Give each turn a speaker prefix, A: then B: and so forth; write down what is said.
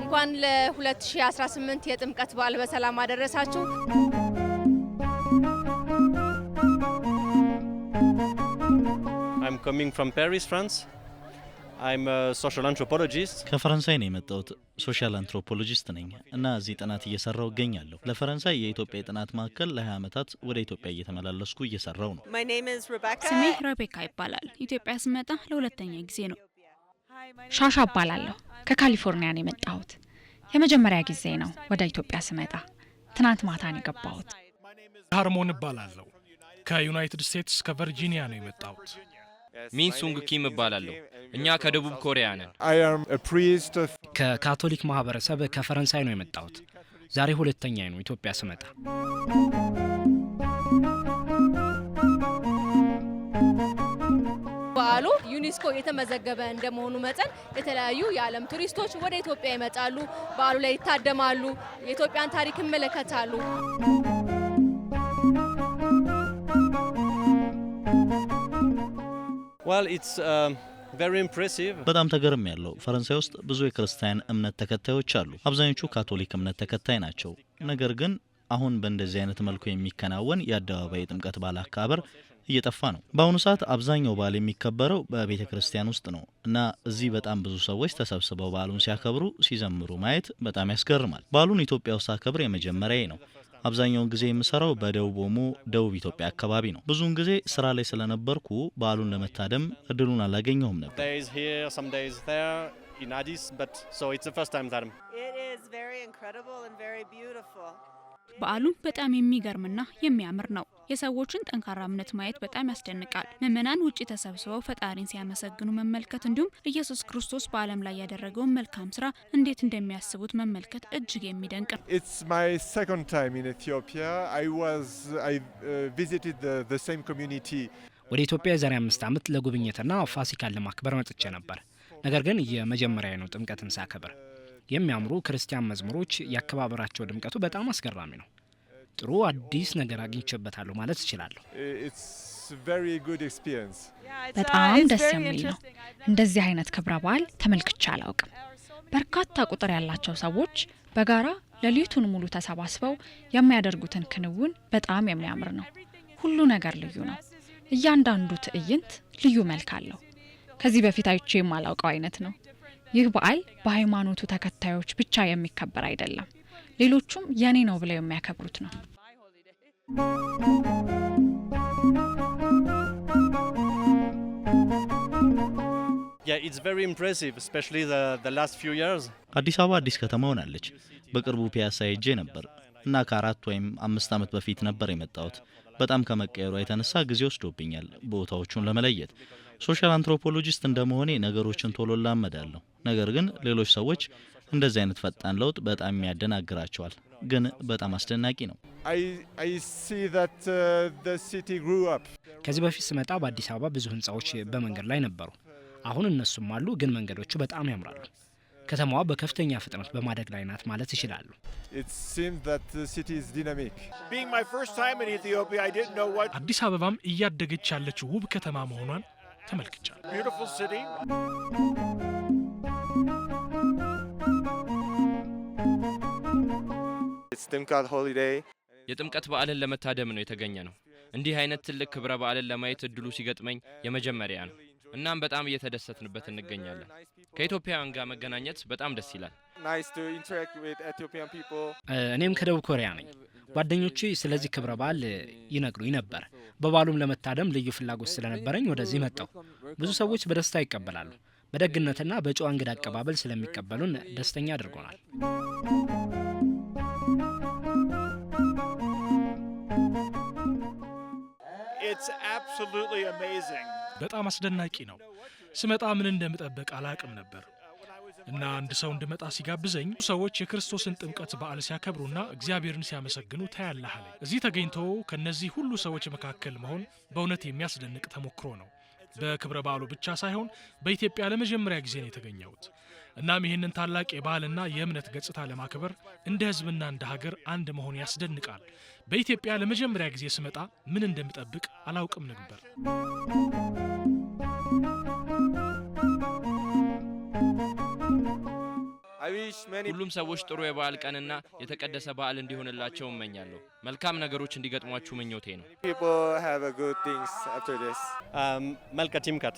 A: እንኳን ለ2018 የጥምቀት በዓል በሰላም አደረሳችሁ።
B: I'm coming from Paris, France. I'm a social anthropologist.
C: ከፈረንሳይ ነው የመጣሁት። ሶሻል አንትሮፖሎጂስት ነኝ እና እዚህ ጥናት እየሰራው እገኛለሁ። ለፈረንሳይ የኢትዮጵያ ጥናት ማዕከል ለ20 ዓመታት ወደ ኢትዮጵያ እየተመላለስኩ እየሰራው ነው።
D: ስሜ ሬቤካ ይባላል። ኢትዮጵያ ስመጣ ለሁለተኛ ጊዜ ነው። ሻሻ እባላለሁ። ከካሊፎርኒያ ነው የመጣሁት። የመጀመሪያ ጊዜ ነው ወደ ኢትዮጵያ ስመጣ። ትናንት ማታ ነው የገባሁት።
E: ሃርሞን እባላለሁ። ከዩናይትድ ስቴትስ ከቨርጂኒያ ነው የመጣሁት።
F: ሚንሱንግ ኪም እባላለሁ። እኛ ከደቡብ ኮሪያ ነን።
G: ከካቶሊክ ማህበረሰብ ከፈረንሳይ ነው የመጣሁት። ዛሬ ሁለተኛ ነው ኢትዮጵያ ስመጣ።
A: በዓሉ ዩኔስኮ የተመዘገበ እንደመሆኑ መጠን የተለያዩ የዓለም ቱሪስቶች ወደ ኢትዮጵያ ይመጣሉ፣ በዓሉ ላይ ይታደማሉ፣ የኢትዮጵያን ታሪክ ይመለከታሉ።
B: Well, it's very impressive.
C: በጣም ተገርም ያለው ፈረንሳይ ውስጥ ብዙ የክርስቲያን እምነት ተከታዮች አሉ። አብዛኞቹ ካቶሊክ እምነት ተከታይ ናቸው። ነገር ግን አሁን በእንደዚህ አይነት መልኩ የሚከናወን የአደባባይ ጥምቀት በዓል አከባበር እየጠፋ ነው። በአሁኑ ሰዓት አብዛኛው በዓል የሚከበረው በቤተ ክርስቲያን ውስጥ ነው እና እዚህ በጣም ብዙ ሰዎች ተሰብስበው በዓሉን ሲያከብሩ ሲዘምሩ ማየት በጣም ያስገርማል። በዓሉን ኢትዮጵያ ውስጥ አከብር የመጀመሪያዬ ነው። አብዛኛውን ጊዜ የምሰራው በደቡብ ኦሞ ደቡብ ኢትዮጵያ አካባቢ ነው። ብዙውን ጊዜ ስራ ላይ ስለነበርኩ በዓሉን ለመታደም እድሉን አላገኘሁም ነበር።
B: Days here, some days there in Addis, but so it's the first time that
H: It is very incredible and very beautiful.
D: በዓሉ በጣም የሚገርምና የሚያምር ነው። የሰዎችን ጠንካራ እምነት ማየት በጣም ያስደንቃል። ምዕመናን ውጪ ተሰብስበው ፈጣሪን ሲያመሰግኑ መመልከት እንዲሁም ኢየሱስ ክርስቶስ በዓለም ላይ ያደረገውን መልካም ስራ እንዴት እንደሚያስቡት መመልከት እጅግ የሚደንቅ ነው።
I: It's my second time in Ethiopia. I visited the same community.
G: ወደ ኢትዮጵያ የዛሬ 5 ዓመት ለጉብኝትና ፋሲካን ለማክበር መጥቼ ነበር። ነገር ግን የመጀመሪያ ነው ጥምቀትን ሳከብር። የሚያምሩ ክርስቲያን መዝሙሮች፣ ያከባበራቸው ድምቀቱ በጣም አስገራሚ ነው። ጥሩ አዲስ ነገር አግኝቼበታለሁ ማለት እችላለሁ።
I: It's very good experience.
D: በጣም ደስ የሚል ነው። እንደዚህ አይነት ክብረ በዓል ተመልክቼ አላውቅም። በርካታ ቁጥር ያላቸው ሰዎች በጋራ ሌሊቱን ሙሉ ተሰባስበው የሚያደርጉትን ክንውን በጣም የሚያምር ነው። ሁሉ ነገር ልዩ ነው። እያንዳንዱ ትዕይንት ልዩ መልክ አለው። ከዚህ በፊት አይቼ የማላውቀው አይነት ነው። ይህ በዓል በሃይማኖቱ ተከታዮች ብቻ የሚከበር አይደለም። ሌሎቹም የኔ ነው ብለው የሚያከብሩት ነው።
B: yeah, it's very impressive, especially the last few years.
C: አዲስ አበባ አዲስ ከተማ ሆናለች። በቅርቡ ፒያሳ ሄጄ ነበር እና ከ4 ወይም 5 ዓመት በፊት ነበር የመጣሁት። በጣም ከመቀየሩ የተነሳ ጊዜ ወስዶብኛል ቦታዎቹን ለመለየት። ሶሻል አንትሮፖሎጂስት እንደመሆኔ ነገሮችን ቶሎ ላመዳለሁ። ነገር ግን ሌሎች ሰዎች እንደዚህ አይነት ፈጣን ለውጥ በጣም ያደናግራቸዋል፣ ግን በጣም አስደናቂ ነው።
I: I see that the city grew up.
G: ከዚህ በፊት ስመጣ በአዲስ አበባ ብዙ ህንጻዎች በመንገድ ላይ ነበሩ። አሁን እነሱም አሉ፣ ግን መንገዶቹ በጣም ያምራሉ። ከተማዋ በከፍተኛ ፍጥነት በማደግ ላይ ናት ማለት ይችላሉ።
I: It seems that the city is dynamic.
J: Being my first time in Ethiopia, I didn't know what
E: አዲስ አበባም እያደገች ያለች ውብ ከተማ መሆኗን ተመልክቻለሁ።
J: beautiful city.
I: It's Timkat holiday.
F: የጥምቀት በዓልን ለመታደም ነው የተገኘ ነው። እንዲህ አይነት ትልቅ ክብረ በዓልን ለማየት እድሉ ሲገጥመኝ የመጀመሪያ ነው። እናም በጣም እየተደሰትንበት እንገኛለን። ከኢትዮጵያውያን ጋር መገናኘት በጣም ደስ ይላል።
I: Nice to interact with Ethiopian people.
G: እኔም ከደቡብ ኮሪያ ነኝ። ጓደኞቼ ስለዚህ ክብረ በዓል ይነግሩኝ ነበር። በበዓሉም ለመታደም ልዩ ፍላጎት ስለነበረኝ ወደዚህ መጣሁ። ብዙ ሰዎች በደስታ ይቀበላሉ። በደግነትና በጨዋ እንግዳ አቀባበል ስለሚቀበሉን ደስተኛ አድርጎናል።
J: It's absolutely amazing.
E: በጣም አስደናቂ ነው። ስመጣ ምን እንደምጠብቅ አላቅም ነበር እና አንድ ሰው እንድመጣ ሲጋብዘኝ ሰዎች የክርስቶስን ጥምቀት በዓል ሲያከብሩና እግዚአብሔርን ሲያመሰግኑ ታያለህ አለኝ። እዚህ ተገኝቶ ከነዚህ ሁሉ ሰዎች መካከል መሆን በእውነት የሚያስደንቅ ተሞክሮ ነው። በክብረ በዓሉ ብቻ ሳይሆን በኢትዮጵያ ለመጀመሪያ ጊዜ ነው የተገኘሁት። እናም ይህንን ታላቅ የባህልና የእምነት ገጽታ ለማክበር እንደ ህዝብና እንደ ሀገር አንድ መሆን ያስደንቃል። በኢትዮጵያ ለመጀመሪያ ጊዜ ስመጣ ምን እንደምጠብቅ አላውቅም ነበር።
F: ሁሉም ሰዎች ጥሩ የበዓል ቀንና የተቀደሰ በዓል እንዲሆንላቸው እመኛለሁ። መልካም ነገሮች እንዲገጥሟችሁ ምኞቴ ነው።
B: መልካ ቲምካት